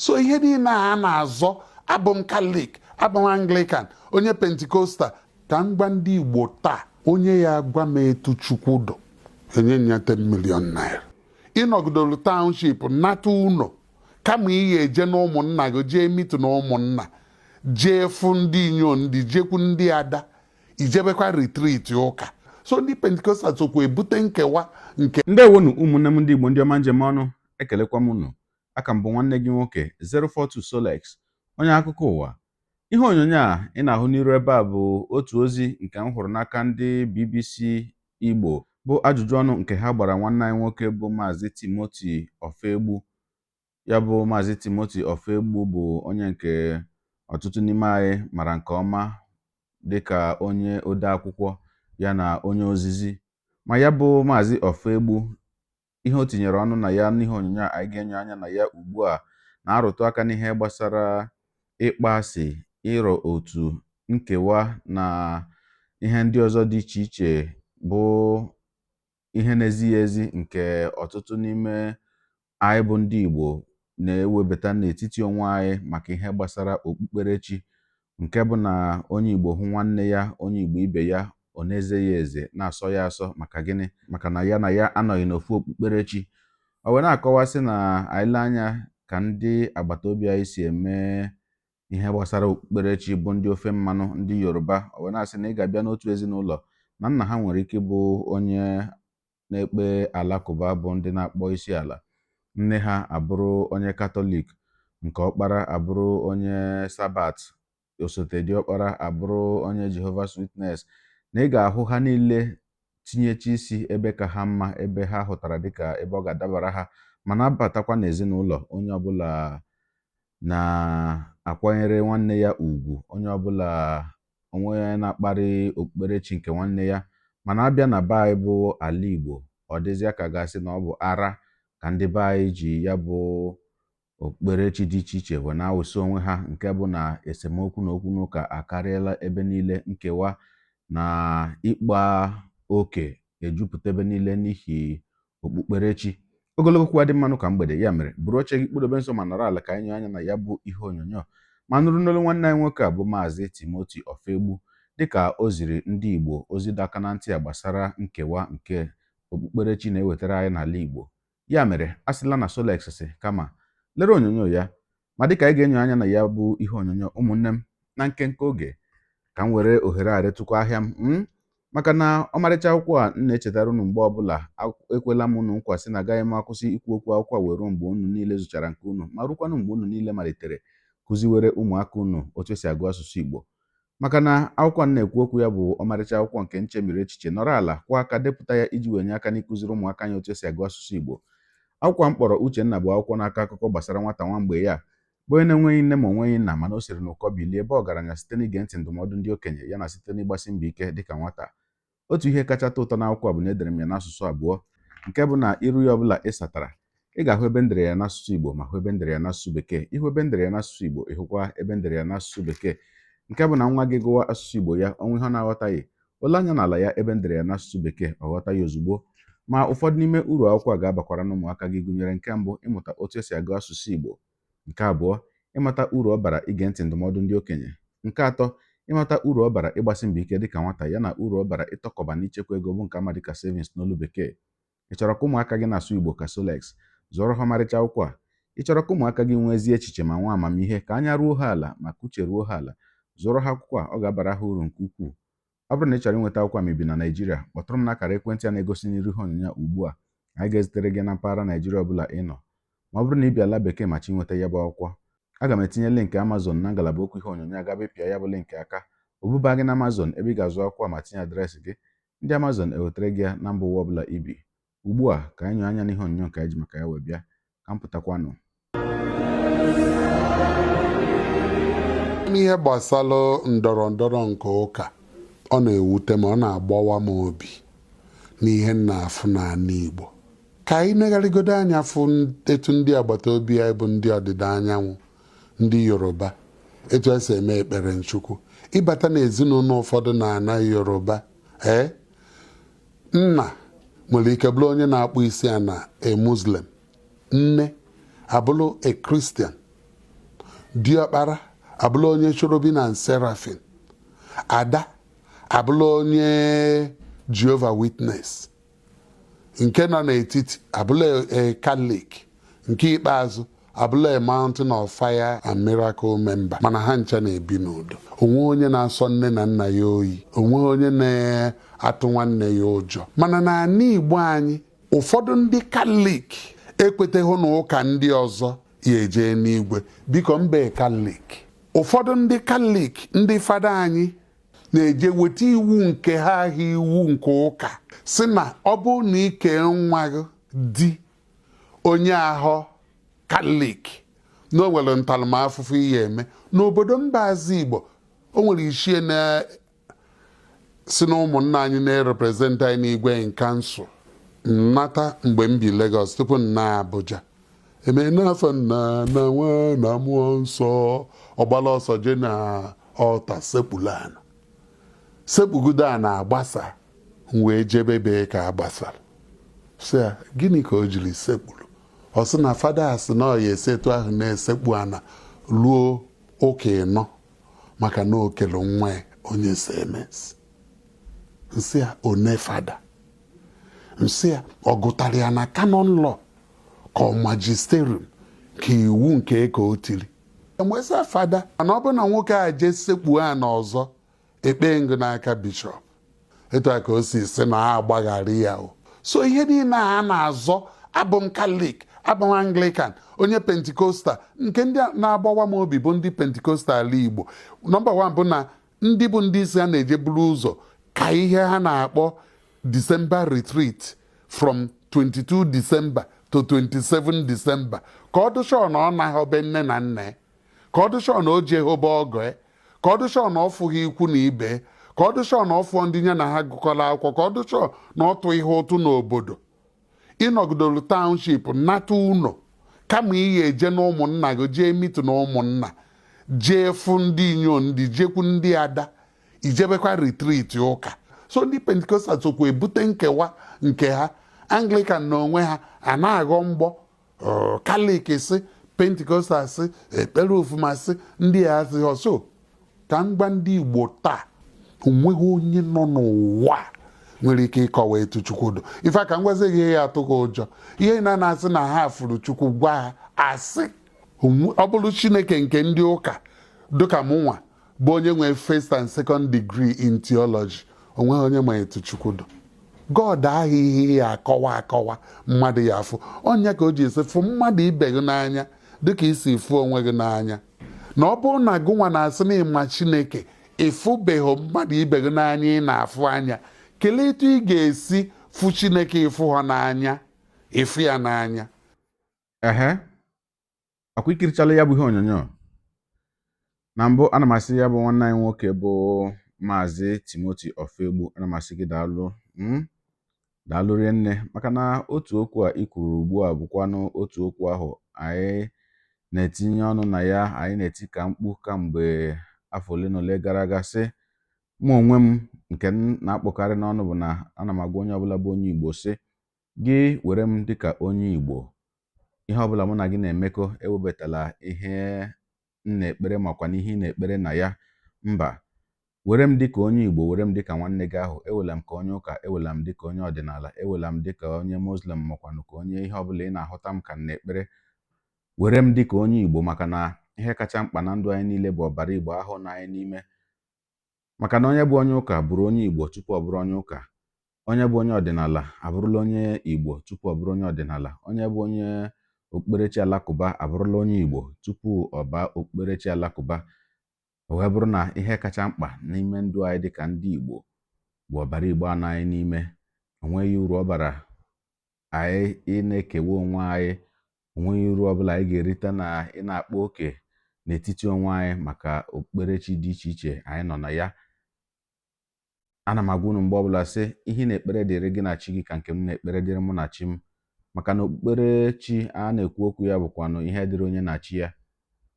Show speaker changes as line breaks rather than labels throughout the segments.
so ihe niile a na-azọ abụ m Katọlik, abụ m Anglican, onye Pentikostal, ka m gwa ndị Igbo taa, onye ya gwa m etu Chukwu dụ enye ya 10 million naira. Ịnọgidolu township nata ụnọ kama ị ga-eje na ụmụnna gị jee mitu na ụmụnna, jee fụ ndị inyo ndị jekwu ndị ada, ijebekwa retreat ụka. So ndị Pentikostal sokwa ebute nkewa nke
ndewonu ụmụnne m ndị Igbo ndị ọma njem ọnụ, ekelekwa m unu. Aka m bụ nwanne gị nwoke 042 Solex, onye akụkọ ụwa. Ihe onyonyo a ị na-ahụ n'iru ebe a bụ otu ozi nke m hụrụ n'aka ndị BBC Igbo, bụ ajụjụ ọnụ nke ha gbara nwanne anyị nwoke bụ Maazị Timothy Ofegbu. Ya bụ Maazị Timothy Ofegbu bụ onye nke ọtụtụ n'ime anyị mara nke ọma dịka onye odeakwụkwọ ya na onye ozizi. Ma ya bụ Maazị Ofegbu, ihe o tinyere ọnụ na ya n'ihe onyonyo a anyị ga-enyo anya na ya ugbu a, na-arụtụ aka n'ihe gbasara ịkpa asị, ịrọ otu, nkewa na ihe ndị ọzọ dị iche iche, bụ ihe na-ezighị ezi nke ọtụtụ n'ime anyị bụ ndị Igbo na-ewebata n'etiti onwe anyị maka ihe gbasara okpukperechi, nke bụ na onye Igbo hụ nwanne ya onye Igbo ibe ya ọ na-eze ya eze, na-asọ ya asọ. Maka gịnị? Maka na ya anọghị n'ofu okpukperechi. O wee na-akọwasị na anyị lee anya ka ndị agbata obi anyị si eme ihe gbasara okpukperechi bụ ndị ofe mmanụ, ndị Yoruba. O wee na-asị na ị ga-abịa n'otu ezinụlọ na nna ha nwere ike bụ onye na-ekpe alakụba, bụ ndị na-akpọ isi ala, nne ha abụrụ onye Katọlik, nke ọkpara abụrụ onye Sabat, osote diọkpara abụrụ onye Jehovah's Witness, na ị ga-ahụ ha niile tinyechi isi ebe ka ha mma, ebe ha hụtara dịka ebe ọ ga-adabara ha, ma na-abatakwa n'ezinụlọ onye ọbụla na-akwanyere nwanne ya ugwu, onye ọbụla onwe na-akparị okpukperechi nke nwanne ya. Mana abịa na be anyị bụ ala Igbo, ọ dịzịa ka gasị na ọ bụ ara ka ndị be anyị ji ya bụ okpukperechi dị iche iche wee na-awụsị onwe ha, nke bụ na esemokwu na okwu n'ụka akarịala ebe niile, nkewa na ịkpa oke ejupụta ebe niile n'ihi okpukperechi. Ogologo okwu adị mmanụ ka mgbede, ya mere buru oche gị kpụdobe nso ma nọrọ ala ka anyị nyere anya na ya bụ ihe onyonyo, ma nụrụ n'olu nwanne anyị nwoke a bụ Maazị Timothy Ofegbu, dịka o ziri ndị Igbo ozi dị aka na ntị a gbasara nkewa nke okpukperechi na-ewetara anyị n'ala Igbo. Ya mere a sịla na Solex sị kama lere onyonyo ya, ma dịka anyị ga-enyo anya na ya bụ ihe onyonyo, ụmụnne m, na nkenke oge ka m were ohere a retụkwa ahịa m, maka na ọmarịcha akwụkwọ a m na-echetara unu mgbe ọbụla. Ekwela m unu nkwa sị na agaghị m akwụsị ikwu okwu akwụkwọ wee ruo mgbe unu niile zụchara nke unu, ma rukwanụ mgbe unu niile malitere kụziwere ụmụaka unu otu esi agụ asụsụ Igbo. Maka na akwụkwọ m na-ekwu okwu ya bụ ọmarịcha akwụkwọ nke nchemiri echiche, nọrọ ala kwụọ aka depụta ya iji wee nye aka n'ịkụziri ụmụaka anyị otu esi agụ asụsụ Igbo. Akwụkwọ m kpọrọ Uchenna bụ akwụkwọ na-akọ akụkọ gbasara nwata nwa mgbe ya bụ onye na-enweghị nne ma onweghị nna, mana o siri n'ụkọ bilie ebe ọgaranya site n'ige ntị ndụmọdụ ndị okenye ya na site n'ịgbasi mbọ ike dịka nwata. Otu ihe kacha atọ ụtọ n'akwụkwọ a bụ na edere m ya n'asụsụ abụọ, nke bụ na iru ya ọbụla ị satara, ị ga-ahụ ebe ndere ya n'asụsụ Igbo ma hụ ebe ndere ya n'asụsụ Bekee. Ihu ebe ndere ya n'asụsụ Igbo, ịhụkwa ebe ndere ya n'asụsụ Bekee, nke bụ na nwa gị gụwa asụsụ Igbo ya, ọnwa ihe ọ na-aghọtaghị, ole anya n'ala ya ebe ndere ya n'asụsụ Bekee, ọ ghọta ya ozugbo. Ma ụfọdụ n'ime uru akwụkwọ a ga-abakwara n'ụmụaka gị gụnyere nke mbụ, ịmụta otu esi agụ asụsụ Igbo; nke abụọ, ịmata uru ọ bara ige ntị ndụmọdụ ndị okenye; nke atọ, ịmata uru ọ bara ịgbasi mbọ ike dịka nwata, ya na uru ọ bara ịtọkọba n'ichekwa ego, bụ nke ama dịka savings n'olu Bekee. Ị chọrọ ka ụmụaka gị na-asụ Igbo ka Solex? Zụọrọ ha ọmarịcha akwụkwọ a. Ị chọrọ ka ụmụaka gị nwee ezi echiche ma nwee amamihe, ka anya ruo ha ala ma ka uche ruo ha ala? Zụọrọ ha akwụkwọ a, ọ ga-abara ha uru nke ukwuu. Ọ bụrụ na ị chọrọ inweta akwụkwọ a ma ibi na Naịjirịa, kpọtụrụ m n'akara ekwentị a na-egosi n'iru ihe onyonyo ugbu a. Anyị ga-ezitere gị na mpaghara Naịjirịa ọbụla ị nọ. Ma ọ bụrụ na ị bi ala Bekee ma chi nweta ya bụ akwụkwọ, aga m etinye link Amazon na ngalaba okwu ihe onyonyo, aga ịpịa ya bụ link aka, obuba gị na Amazon ebe ị ga-azụ akwụkwọ ma tinye adreesị gị. Ndị Amazon ewetara gị ya na mba ụwa ọbụla ibi. Ugbu a ka anyị nyoo anya n'ihe onyonyo nke anyị ji maka ya wee bịa. Ka m pụtakwanụ.
n'ihe gbasara ndọrọ ndọrọ nke ụka, ọ na-ewute m, ọ na-agbawa m obi n'ihe na-afụ n'ala Igbo. Ka anyị negharịgodo anya fụ etu ndị agbata obi anyị bụ ndị ọdịda anyanwụ, ndị Yoruba, etu esi eme ekpere Nchukwu. Ịbata n'ezinụlọ ụfọdụ na-ana Yoruba, nna nwere ike bụrụ onye na-akpụ isi ana a Muslim, nne abụrụ a Christian, diọkpara abụla onye cherubim and seraphim, ada abụla onye Jehovah Witness, nke nọ n'etiti abụla Catholic, nke ikpeazụ abụla Mountain of Fire and Miracle member. Mana ha ncha na-ebi n'udo. Onwe onye na-asọ nne na nna ya oyi, onwe onye na-atụ nwanne ya ụjọ. Mana n'ala Igbo anyị, ụfọdụ ndị Catholic ekweteghị na ụka ndị ọzọ ya eje n'igwe. Biko mbe Catholic, ụfọdụ ndị Catholic, ndị fada anyị na-eje weta iwu nke ha ahụ, iwu nke ụka, si na ọ bụ na ike nwa gị di onye ahụ Catholic na o nwere ntaramahụhụ ihe eme. N'obodo mbazi Igbo, o nwere ichie na si na ụmụnna anyị na-erepresent anyị n'igwe in kansụl nnata mgbe m bi Lagos tupu nna Abuja. Eme n'afọ nna na nwa na mmụọ nsọ, ọgbala ọsọ je na ọta sekpulana sekpugudo a na-agbasa, wee jebe be ka agbasara. Sị ya, gịnị ka o jiri sekpuru? Ọ sị na fada asị na ọ ya esetu ahụ na-esekpu ana ruo ụka ịnọ maka na okelu nwa onye SMS. Nsị ya, one fada? Nsị ya, ọ gụtara ya na canon law ka ọ magisterium ka iwu nke ka o tiri. Enwesa fada mana ọ bụ na nwoke a je sekpu a na ọzọ ekpe ngụ n'aka bishọp, etu a ka o si sị na ha agbaghara ya o. So ihe niile a na-azọ, abụ m Catholic, abụ m Anglican, onye Pentikostal, nke ndị na-agbawa m obi bụ ndị Pentikostal ala Igbo. Nọmba 1 bụ na ndị bụ ndị isi ha na-eje buru ụzọ ka ihe ha na-akpọ December retreat from 22 December to 27 December, ka ọ dụchọ na ọ na-ahọbe nne na nna, ka ọ dụchọ na o je hobe ọgọ, ka ọ dụchọ na ọ fụghị ikwu na ibe, ka ọ dụchọ na ọ fụọ ndị ya na ha gụkọrọ akwụkwọ, ka ọ dụchọ na ọ tụ ihe ụtụ n'obodo. Ịnọgidolu township nata ụnọ kama ihe eje na ụmụnna gị, jee mitu na ụmụnna, jee fụ ndị inyom, ndị jekwu ndị ada, ijebekwa retreat ụka. So ndị Pentikostal sokwa ebute nkewa nke ha. Anglican na onwe ha a na-aghọ mgbọ, Catholic si, Pentikostal si, ekpere ofuma si, ndị a si ọsọ. Ka mgba ndị Igbo taa, onweghị onye nọ n'ụwa nwere ike ịkọwa etu Chukwudu. Ife aka ngwazi gị ihe ya atụ gị ụjọ. Ihe na-asị na ha furu Chukwu, gwa ha asị. Ọ bụrụ Chineke nke ndị ụka dịka mụnwa bụ onye nwere first and second degree in theology, onweghị onye ma etu Chukwudu. God ahụ ihe ya akọwa mmadụ ya afụ. Onye ka o ji esi fụ mmadụ ibe gị n'anya dịka isi fụ onwe gị n'anya. Na ọ bụrụ na gụnwa na-asị na ịma Chineke, ịfụbeghị mmadụ ibe gị n'anya ị na-afụ anya, kelee etu ị ga-esi fụ Chineke ịfụ ha n'anya, ịfụ ya n'anya.
Akwa ikirichala ya bụ ihe onyonyo. Na mbụ, ana m asị ya bụ nwanne anyị nwoke bụ Maazị Timothy Ofegbu, ana m asị gị daalụ rinne, maka na otu okwu a i kwuru ugbu a bụkwanụ otu okwu ahụ anyị na-etinye ọnụ na ya, anyị na-eti ka mkpu kamgbe afọ ole na ole gara aga. Sị mụ onwe m nke m na-akpọkarị n'ọnụ bụ na ana m agwa onye ọbụla bụ onye Igbo sị, gị were m dịka onye Igbo. Ihe ọbụla mụ na gị na-emekọ, ewebatala ihe m na-ekpere makwa na ihe ị na-ekpere na ya. Mba, were m dịka onye Igbo, were m dịka nwanne gị ahụ. Ewela m ka onye ụka, ewela m dịka onye ọdịnala, ewela m dịka onye Muslim makwanụ ka onye ihe ọbụla ị na-ahụta m ka m na-ekpere. Were m dịka onye Igbo, maka na ihe kacha mkpa na ndụ anyị niile bụ ọbara Igbo ahụ na anyị n'ime. Maka na onye bụ onye ụka bụrụ onye Igbo tupu ọ bụrụ onye ụka. Onye bụ onye ọdịnala abụrụla onye Igbo tupu ọ bụrụ onye ọdịnala. Onye bụ onye okpukperechi alakụba abụrụla onye Igbo tupu ọ baa okpukperechi alakụba. O wee bụrụ na ihe kacha mkpa n'ime ndụ anyị dịka ndị Igbo bụ ọbara Igbo anọ anyị n'ime. Onweghị uru ọ bara anyị ị na-ekewa onwe anyị, onweghị uru ọbụla anyị ga-erite na ị na-akpa oke n'etiti onwe anyị maka okpukperechi dị iche iche anyị nọ na ya. Ana m agwa unu mgbe ọbụla sị, ihe na-ekpere dịrị gị na chi gị ka nke m na-ekpere dịrị mụ na chi m. Maka na okpukperechi a na-ekwu okwu ya bụkwanụ ihe dịrị onye na chi ya.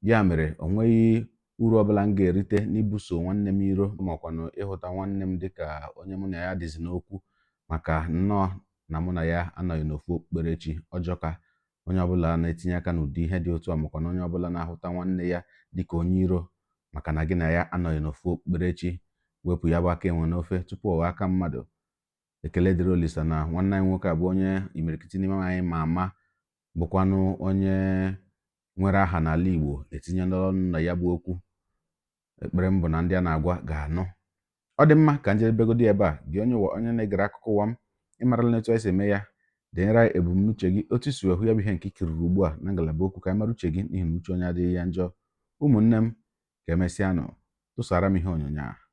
Ya mere, onweghị uru ọbụla m ga-erite n'ibuso nwanne m iro makwanụ ịhụta nwanne m dịka onye mụ na ya dịzi n'okwu, maka nnọọ na mụ na ya anọghị n'ofu okpukperechi. Ọjọka onye ọbụla na-etinye aka n'ụdị ihe dị otu a makwa na onye ọbụla na-ahụta nwanne ya dịka onye iro maka na gị na ya anọghị n'ofu okpukperechi wepụ ya bụ aka enwe n'ofe tupu ọwa aka mmadụ. Ekele dịrị Olisa na nwanne anyị nwoke a bụ onye imirikiti n'ime anyị ma ama, bụkwanụ onye nwere aha n'ala Igbo etinye n'ọnụ na ya bụ okwu. Ekpere m bụ na ndị a na-agwa ga-anụ. Ọ dị mma ka njedebegodi ebe a, gị onye na-egere akụkọ ụwa m, ịmarala n'etu anyị si eme ya, denyere anyị ebumnuche gị, otu isi hụ ya bụ ihe nke ikiriri ugbu a na ngalaba okwu, ka anyị mara uche gị, n'ihi na uche onye adịghị ya njọ. Ụmụnne m, ka emesịanụ, tụsara m ihe onyonyo a.